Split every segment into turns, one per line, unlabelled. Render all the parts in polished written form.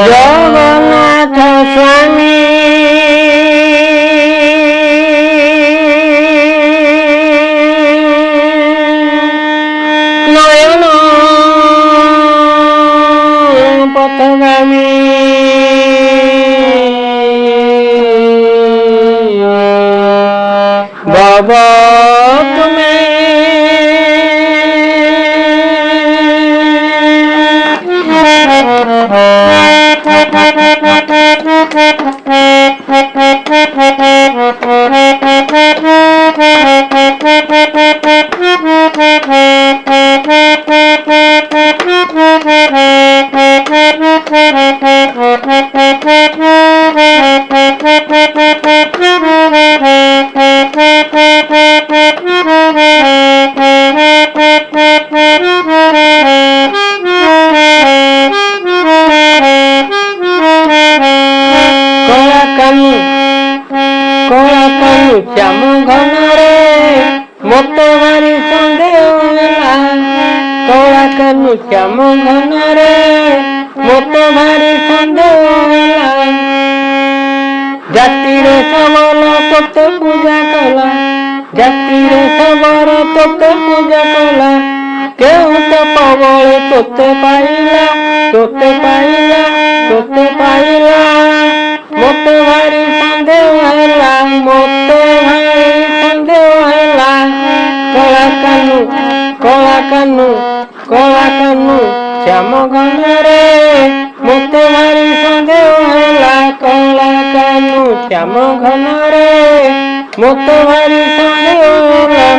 জগন্নাথ স্বামী নয়ন পথগামী ভব তুমি শ্যাম ঘনরে মতো ভারি সন্দেহ ହେଲା କଳା କାନୁ ଶ୍ୟାମ ଘନରେ ମতো ଭାରି ସନ୍ଦେହ ହେଲା ଜାତିରେ ସବଳ ତୋତେ ପୂଜା କଲା ଜାତିରେ ସବଳ ତୋତେ ପୂଜା କଲା କେଉଁ ତ ପବଳେ ତୋତେ ପାଇଲା ତୋତେ ପାଇଲା ତୋତେ ପାଇଲା ମତେ ଭାରି ସନ୍ଦେହ ହେଲା ମତେ ଭାରି ସନ୍ଦେହ ହେଲା କଳା କାନୁ କଳା କାନୁ କଳା କାନୁ ଶ୍ୟାମ ଘନରେ ମତେ ଭାରି ସନ୍ଦେହ ହେଲା କଳା କାନୁ ଶ୍ୟାମ ଘନରେ ମତେ ଭାରି ସନ୍ଦେହ ହେଲା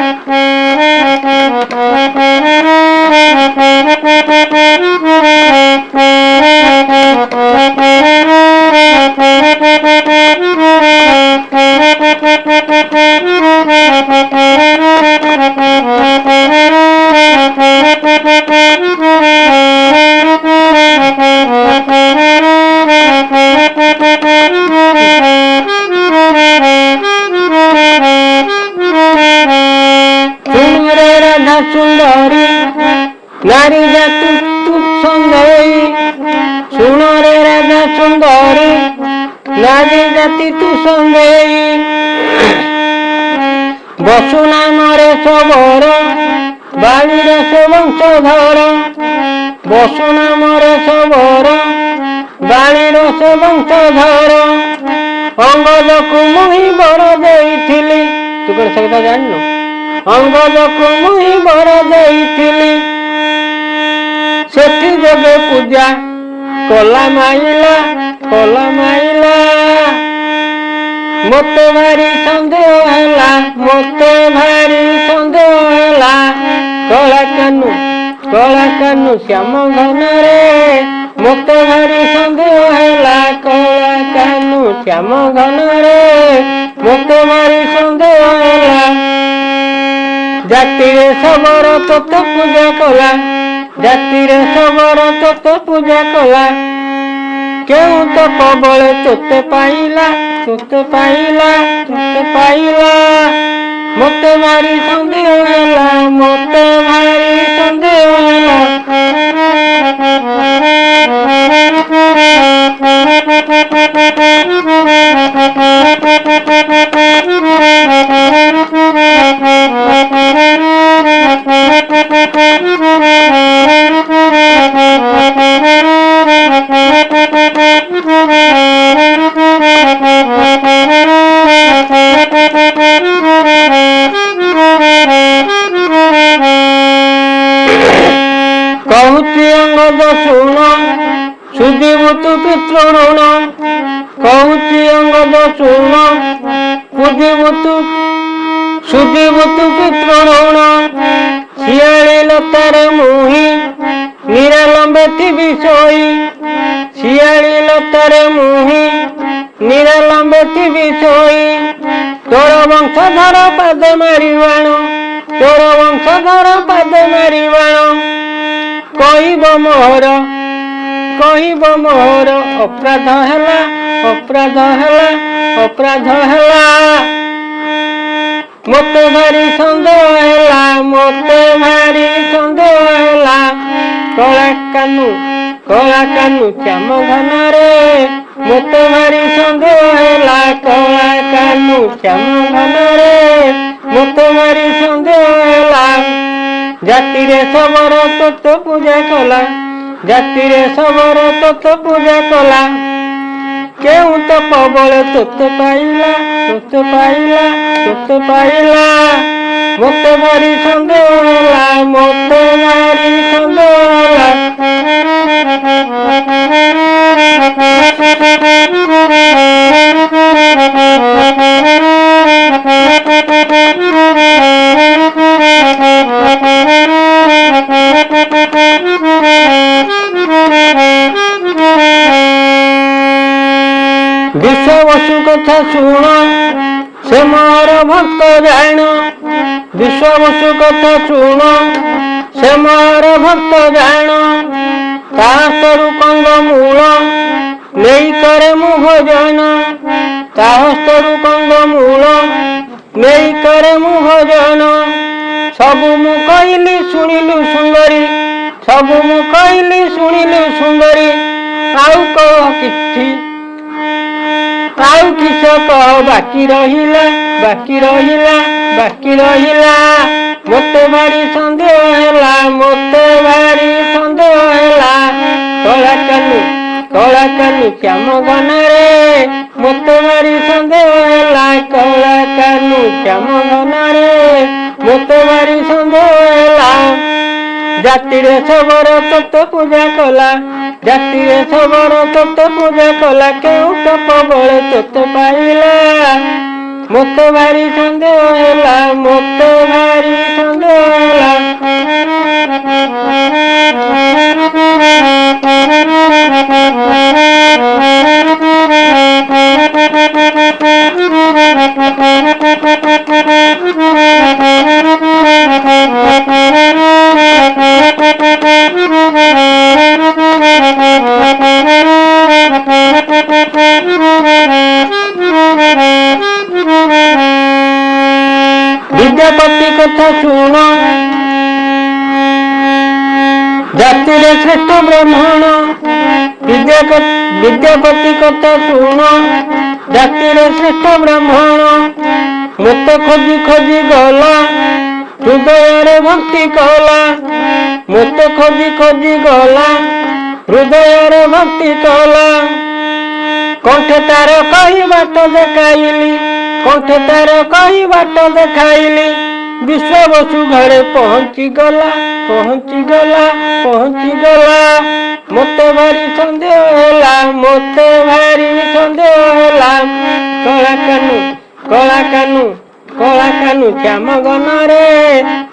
सुंदरी नारी जातु तू सुंदरी सुनरे राजा सुंदरी नारी जाति तू सुंदरी बसु नामरे सबर बालीर से वंशधर बसु नामरे सबर बालीर से वंशधर अंगज को मुही बर देइथिली तू कौन सकता जाननु अंगज को मुही बर देइथिली सेठी जगे पूजा कला माइला मते भारी सन्देह हैला मते भारी सन्देह हैला कला कानू श्याम घनरे मते भारी सन्देह हैला कला कानू श्याम घनरे मते भारी सन्देह हैला जातिरे सबर तोते पूजा कला जातिरे सबर तोते पूजा कला केउ तो पबले तोते पाइला मते भारी सन्देह हैला मते भारी सन्देह हैला कहूची अंगद शुण सुधीबु तु पितृण कहूची अंगद शुण सुधीबु तु पितृण शियाली लतारे मुही निरालंबे थिबि सोई शियाली लतारे मुही निरालंबे थिबि सोई तोर वंशधर पादे मारिबाण तोर वंशधर पादे मारिबाण कहब मोहर अपराध हैला मते भारी सन्देह हैला କଳା କାନୁ ଶ୍ୟାମ ଘନରେ ମୋତେ ଭାରି ସନ୍ଦେହ ହେଲା। କଳା କାନୁ ଶ୍ୟାମ ଘନରେ ମୋତେ ଭାରି ସନ୍ଦେହ ହେଲା। ଜାତିରେ ଶବର ତୋତେ ପୂଜା କଲା, ଜାତିରେ ଶବର ତୋତେ ପୂଜା କଲା। କେଉଁ ତପ ବଳେ ତୋତେ ପାଇଲା, ତୋତେ ପାଇଲା, ତୋତେ ପାଇଲା। ମୋତେ ଭାରି ସନ୍ଦେହ ହେଲା, ମୋତେ ଭାରି ସନ୍ଦେହ ହେଲା। ବିଶ୍ୱବସୁ କଥା ଶୁଣ, ସେ ମୋର ଭକ୍ତ ଜାଣ। ବିଶ୍ୱବସୁ କଥା ଶୁଣ, ସେ ମୋର ଭକ୍ତ ଜାଣ। ତା ହସ୍ତରୁ କନ୍ଦମୂଳ ନେଇ କରେ ମୁଁ ଭୋଜନ, ତା ହସ୍ତରୁ କନ୍ଦମୂଳ ନେଇ କରେ ମୁଁ ଭୋଜନ। ସବୁ ମୁଁ କହିଲି ଶୁଣିଲୁ ସୁନ୍ଦରୀ, ସବୁ ମୁଁ କହିଲି ଶୁଣିଲୁ ସୁନ୍ଦରୀ। ଆଉ କହ କିଛି, ଆଉ କିସ କହ ବାକି ରହିଲା, ବାକି ରହିଲା, ବାକି ରହିଲା। ମୋତେ ଭାରି ସନ୍ଦେହ ହେଲା, ମୋତେ ଭାରି ସନ୍ଦେହ ହେଲା। କଳା କାନୁ ଶ୍ୟାମ ଘନରେ ମୋତେ ଭାରି ସନ୍ଦେହ ହେଲା। କଳା କାନୁ ଶ୍ୟାମ ଘନରେ ମୋତେ ଭାରି ସନ୍ଦେହ ହେଲା। ଜାତିରେ ଶବର ତୋତେ ପୂଜା କଲା, ଜାତିରେ ଶବର ତୋତେ ପୂଜା କଲା। କେଉଁ ତପ ବଳେ ତୋତେ ପାଇଲା, ମୋତେ ଭାରି ସନ୍ଦେହ ହେଲା, ମୋତେ ଭାରି ସନ୍ଦେହ ହେଲା। ବିଦ୍ୟାପତି କଥା ଶୁଣ, ଜାତିରେ ଶ୍ରେଷ୍ଠ ବ୍ରାହ୍ମଣ। ବିଦ୍ୟାପତି କଥା ଶୁଣ, ଜାତିରେ ଶ୍ରେଷ୍ଠ ବ୍ରାହ୍ମଣ। ମୋତେ ଖୋଜି ଖୋଜି ଗଲା, ହୃଦୟରେ ଭକ୍ତି କଲା। ମୋତେ ଖୋଜି ଖୋଜି ଗଲା, ହୃଦୟରେ ଭକ୍ତି କଲା। କଣ୍ଠେ ତାର କହି ବାଟ ଦେଖାଇଲି, କଣ୍ଠେ ତାର କହି ବାଟ ଦେଖାଇଲି। ବିଶ୍ୱବସୁ ଘରେ ପହଞ୍ଚିଗଲା, ପହଞ୍ଚିଗଲା, ପହଞ୍ଚିଗଲା। ମୋତେ ଭାରି ସନ୍ଦେହ ହେଲା, ମୋତେ ଭାରି ସନ୍ଦେହ ହେଲା। କଳା କାନୁ ଶ୍ୟାମ ଘନରେ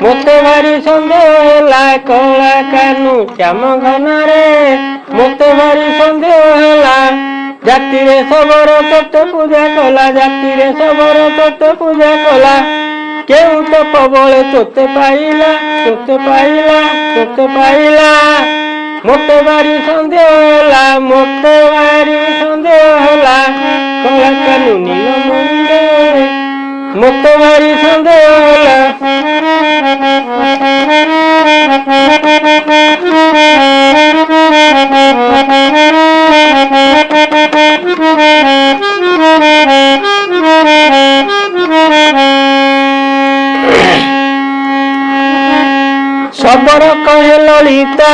ମୋତେ ଭାରି ସନ୍ଦେହ ହେଲା। କଳା କାନୁ ଶ୍ୟାମ ଘନରେ ମୋତେ ଭାରି ସନ୍ଦେହ ହେଲା। ଜାତିରେ ଶବର ତୋତେ ପୂଜା କଲା, ଜାତିରେ ଶବର ତୋତେ ପୂଜା କଲା। କେଉଁ ତପ ବଳେ ତୋତେ ପାଇଲା, ତୋତେ ପାଇଲା, ତୋତେ ପାଇଲା। ମୋତେ ଭାରି ସନ୍ଦେହ ହେଲା, ମୋତେ ଭାରି ସନ୍ଦେହ ହେଲା। କଳା କାନୁ ନୀଳମଣିରେ ମୋତେ ଭାରି ସନ୍ଦେହ ହେଲା। ଶବର କହେ ଲଳିତା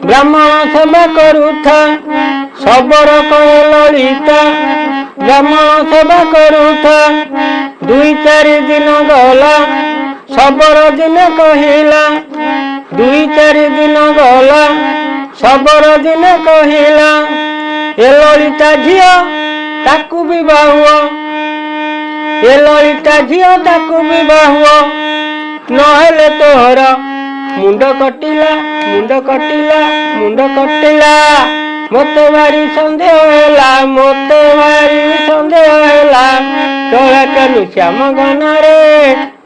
ବ୍ରାହ୍ମଣ ସେବା କରୁଥା, ଶବର କହେ ଲଳିତା ବ୍ରାହ୍ମଣ ସେବା କରୁଥା। 2-4 ଦିନ ଗଲା, ଶବର ଦିନେ କହିଲା, 2-4 ଦିନ ଗଲା, ଶବର ଦିନେ କହିଲା। ଏ ଲଳିତା ଝିଅ ତାକୁ ବିବାହ, ଏ ଲଳିତା ଝିଅ ତାକୁ ବିବାହ। ନହେଲେ ତୋର ମୁଣ୍ଡ କଟିଲା, ମୁଣ୍ଡ କଟିଲା, ମୁଣ୍ଡ କଟିଲା। ମୋତେ ଭାରି ସନ୍ଦେହ ହେଲା, ମୋତେ ଭାରି ସନ୍ଦେହ ହେଲା। କଳା କାନୁ ଶ୍ୟାମ ଘନରେ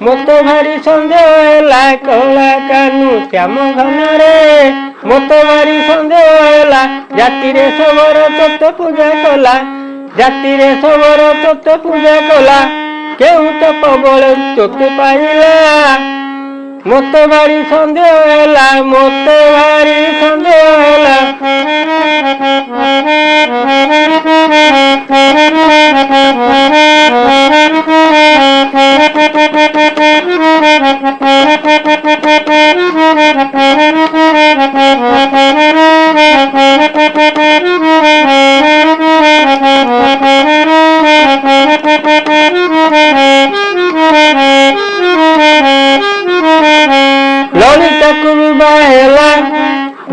ମୋତେ ଭାରି ସନ୍ଦେହ ହେଲା। କଳା କାନୁ ଶ୍ୟାମ ଘନରେ ମୋତେ ଭାରି ସନ୍ଦେହ ହେଲା। ଜାତିରେ ଶବର ତୋତେ ପୂଜା କଲା, ଜାତିରେ ଶବର ତୋତେ ପୂଜା କଲା। କେଉଁ ତପ ବଳେ ତୋତେ ପାଇଲା, ମୋତେ ଭାରି ସନ୍ଦେହ ହେଲା, ମୋତେ ଭାରି ସନ୍ଦେହ ହେଲା। ललिताକୁ ବିବାହ ହେଲା,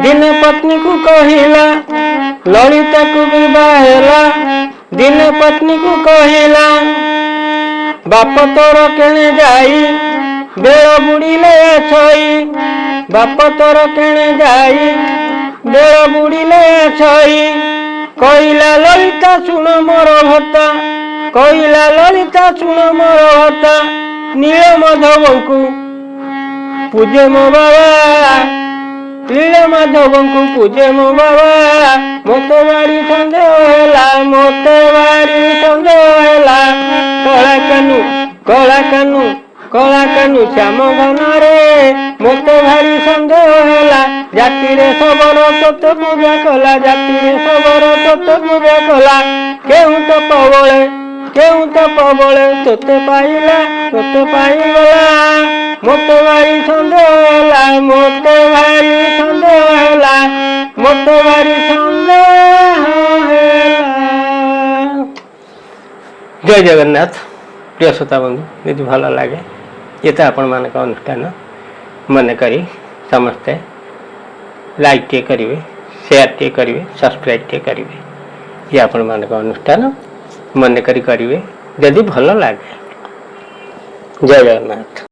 ଦିନେ ପତ୍ନୀକୁ କହିଲା। ଲଳିତାକୁ ବିବାହ ହେଲା, ଦିନେ ପତ୍ନୀକୁ କହିଲା। ବାପ ତୋର କେଣେ ଯାଇ ବେଳ ବୁଡ଼ିଲେ ଛଇ। ବାପ ତୋର କେଣେ ଯାଇ ବେଳ ବୁଡ଼ିଲେ ଛଇ। କହିଲା ଲଳିତା ଶୁଣ ମୋର ଭର୍ତ୍ତା, କହିଲା ଲଳିତା ଶୁଣ ମୋର ଭର୍ତ୍ତା। ନୀଳ ମାଧବଙ୍କୁ ପୂଜେ ମୋ ବାବା, ନୀଳ ମାଧବଙ୍କୁ ପୂଜେ ମୋ ବାବା। ମୋତେ ଭାରି ସନ୍ଦେହ ହେଲା, ମୋତେ ଭାରି ସନ୍ଦେହ ହେଲା। କଳା କାନୁ କଳା କାନୁ କଳା କାନୁ ଶ୍ୟାମ ଘନରେ ମୋତେ ଭାରି ସନ୍ଦେହ ହେଲା। ଜାତିରେ ଶବର ତୋତେ ପୂଜା କଲା, ଜାତିରେ ଶବର ତୋତେ ପୂଜା କଲା। କେଉଁ ତପ ବଳେ କେଉଁ ତପ ବଳେ ତୋତେ ପାଇଲା, ତୋତେ ପାଇଗଲା। ମୋତେ ଭାରି ସନ୍ଦେହ ହେଲା, ମୋତେ ଭାରି ସନ୍ଦେହ ହେଲା, ମୋତେ ଭାରି ସନ୍ଦେହ ହେଲା। ଜୟ ଜଗନ୍ନାଥ। ପ୍ରିୟ ଶ୍ରୋତା ବନ୍ଧୁ, ଯଦି ଭଲ ଲାଗେ ଏ ତ ଆପଣମାନଙ୍କ ଅନୁଷ୍ଠାନ ମନେକରି ସମସ୍ତେ ଲାଇକ୍ ଟିକେ କରିବେ, ସେୟାର ଟିକେ କରିବେ, ସବସ୍କ୍ରାଇବ୍ ଟିକେ କରିବେ। ଇଏ ଆପଣମାନଙ୍କ ଅନୁଷ୍ଠାନ ମନେକରି କରିବେ ଯଦି ଭଲ ଲାଗେ। ଜୟ ଜଗନ୍ନାଥ।